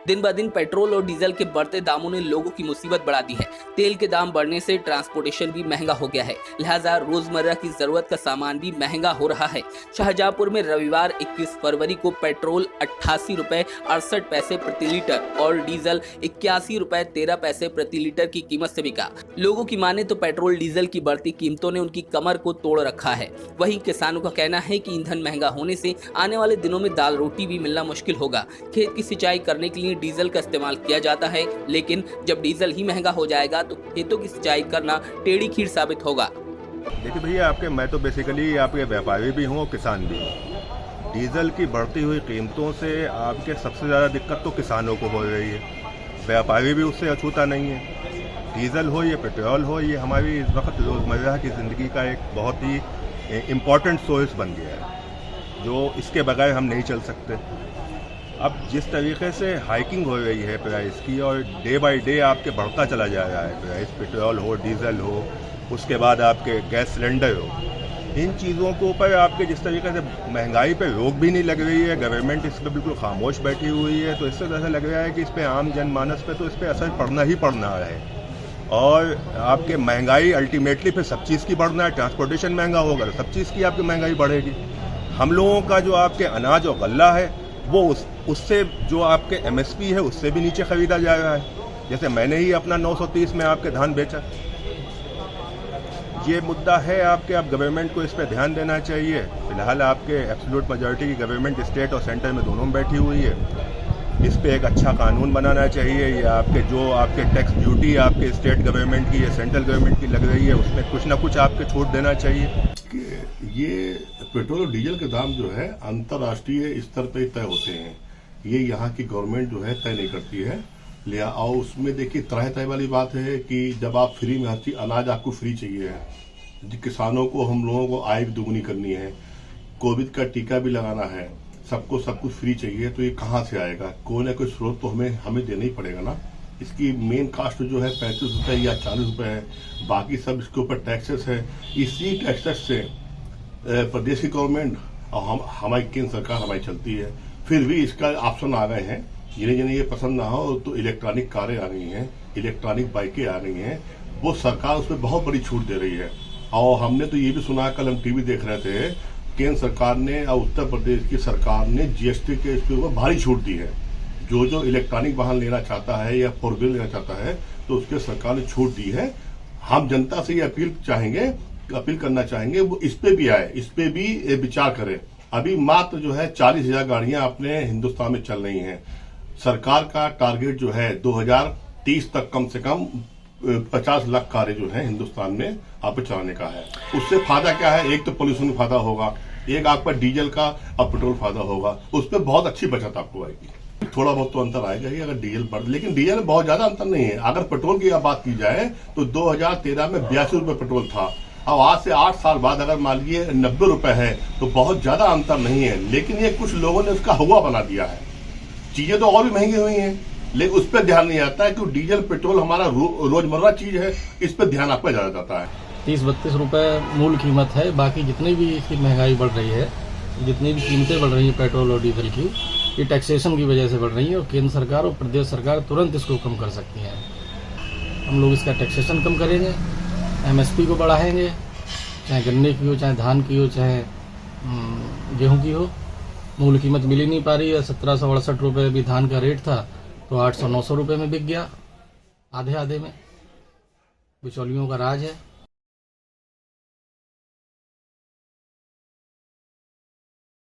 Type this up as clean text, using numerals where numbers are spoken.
दिन ब दिन पेट्रोल और डीजल के बढ़ते दामों ने लोगों की मुसीबत बढ़ा दी है। तेल के दाम बढ़ने से ट्रांसपोर्टेशन भी महंगा हो गया है, लिहाजा रोजमर्रा की जरूरत का सामान भी महंगा हो रहा है। शाहजहांपुर में रविवार 21 फरवरी को पेट्रोल 88 रुपए 68 पैसे प्रति लीटर और डीजल 81 रुपए 13 पैसे प्रति लीटर की कीमत से बिका। लोगों की माने तो पेट्रोल डीजल की बढ़ती कीमतों ने उनकी कमर को तोड़ रखा है। वहीं किसानों का कहना है कि ईंधन महंगा होने से आने वाले दिनों में दाल रोटी भी मिलना मुश्किल होगा। खेत की सिंचाई करने के लिए डीजल का इस्तेमाल किया जाता है, लेकिन जब डीजल ही महंगा हो जाएगा तो खेतों की सिंचाई करना टेढ़ी खीर साबित होगा। देखिए भैया, मैं तो बेसिकली आपके व्यापारी भी हूँ और किसान भी हूँ। डीजल की बढ़ती हुई कीमतों से आपके सबसे ज़्यादा दिक्कत तो किसानों को हो रही है। व्यापारी भी उससे अछूता नहीं है। डीजल हो या पेट्रोल हो, ये हमारी इस वक्त रोज़मर्रा की ज़िंदगी का एक बहुत ही इम्पॉर्टेंट सोर्स बन गया है, जो इसके बगैर हम नहीं चल सकते। अब जिस तरीके से हाइकिंग हो रही है प्राइस की और डे बाय डे आपके बढ़ता चला जा रहा है प्राइस, पेट्रोल हो, डीजल हो, उसके बाद आपके गैस सिलेंडर हो, इन चीज़ों के ऊपर आपके जिस तरीके से महंगाई पे रोक भी नहीं लग रही है, गवर्नमेंट इस पर बिल्कुल खामोश बैठी हुई है, तो इससे ऐसा लग रहा है कि इस पर आम जनमानस पे तो इस पर असर पड़ना ही पड़ना है। और आपके महंगाई अल्टीमेटली फिर सब चीज़ की बढ़ना है। ट्रांसपोर्टेशन महंगा होगा तो सब चीज़ की आपकी महंगाई बढ़ेगी। हम लोगों का जो आपके अनाज और गल्ला है वो उससे जो आपके एमएसपी है उससे भी नीचे खरीदा जा रहा है। जैसे मैंने ही अपना 930 में आपके धान बेचा। ये मुद्दा है आपके, आप गवर्नमेंट को इस पर ध्यान देना चाहिए। फिलहाल आपके एब्सोल्यूट मेजॉरिटी की गवर्नमेंट स्टेट और सेंटर में दोनों में बैठी हुई है। इस पे एक अच्छा कानून बनाना चाहिए। ये आपके जो आपके टैक्स ड्यूटी आपके स्टेट गवर्नमेंट की या सेंट्रल गवर्नमेंट की लग रही है, उसमें कुछ ना कुछ आपके छूट देना चाहिए। ये पेट्रोल और डीजल के दाम जो है अंतर्राष्ट्रीय स्तर पर तय होते हैं। ये यहाँ की गवर्नमेंट जो है तय नहीं करती है। लिया और उसमें देखिए तरह तरह वाली बात है कि जब आप फ्री में हर चीज अनाज आपको फ्री चाहिए है, किसानों को हम लोगों को आय भी दुगनी करनी है, कोविड का टीका भी लगाना है, सबको सब कुछ फ्री चाहिए, तो ये कहाँ से आएगा? कोई ना कोई स्रोत तो हमें देना ही पड़ेगा ना। इसकी मेन कास्ट जो है 35 रुपये या 40 रुपये है, बाकी सब इसके ऊपर टैक्सेस है। इसी टैक्सेस से प्रदेश की गवर्नमेंट और हमारी केंद्र सरकार हमारी चलती है। फिर भी इसका ऑप्शन आ गए हैं, जिन्हें जिन्हें ये पसंद ना हो तो इलेक्ट्रॉनिक कारें आ गई हैं, इलेक्ट्रॉनिक बाइकें आ गई हैं, वो सरकार उसमें बहुत बड़ी छूट दे रही है। और हमने तो ये भी सुना, कल हम टीवी देख रहे थे, केंद्र सरकार ने और उत्तर प्रदेश की सरकार ने जीएसटी के इसके ऊपर भारी छूट दी है। जो इलेक्ट्रॉनिक वाहन लेना चाहता है या फोर व्हीलर लेना चाहता है तो उसके सरकार ने छूट दी है। हम जनता से ये अपील करना चाहेंगे वो इस पे भी आए, इस पे भी विचार करें। अभी मात्र जो है 40,000 गाड़ियां अपने हिंदुस्तान में चल रही हैं। सरकार का टारगेट जो है 2030 तक कम से कम 50 लाख कारें जो है हिंदुस्तान में आप चलाने का है। उससे फायदा क्या है? एक तो पोल्यूशन का फायदा होगा, एक आपका डीजल का और पेट्रोल फायदा होगा। उस पर बहुत अच्छी बचत आपको आएगी। थोड़ा बहुत तो अंतर आएगा ही अगर डीजल बढ़, लेकिन डीजल में बहुत ज्यादा अंतर नहीं है। अगर पेट्रोल की बात की जाए तो 2013 में 82 रुपये पेट्रोल था, अब आज से 8 साल बाद अगर मान लीजिए 90 रुपए है तो बहुत ज्यादा अंतर नहीं है। लेकिन ये कुछ लोगों ने उसका हवा बना दिया है। चीजें तो और भी महंगी हुई हैं, लेकिन उस पर ध्यान नहीं आता है कि डीजल पेट्रोल हमारा रोजमर्रा चीज है, इस पर ध्यान आपका ज्यादा जाता है। 30-32 रुपए मूल कीमत है। बाकी जितनी भी इसकी महंगाई बढ़ रही है, जितनी भी कीमतें बढ़ रही है पेट्रोल और डीजल की, ये टैक्सेशन की वजह से बढ़ रही है। और केंद्र सरकार और प्रदेश सरकार तुरंत इसको कम कर सकती है। हम लोग इसका टैक्सेशन कम करेंगे, एमएसपी को बढ़ाएंगे, चाहे गन्ने की हो, चाहे धान की हो, चाहे गेहूं की हो। मूल कीमत मिल ही नहीं पा रही है। 1768 रुपये भी धान का रेट था तो 800-900 रुपये में बिक गया, आधे में। बिचौलियों का राज है।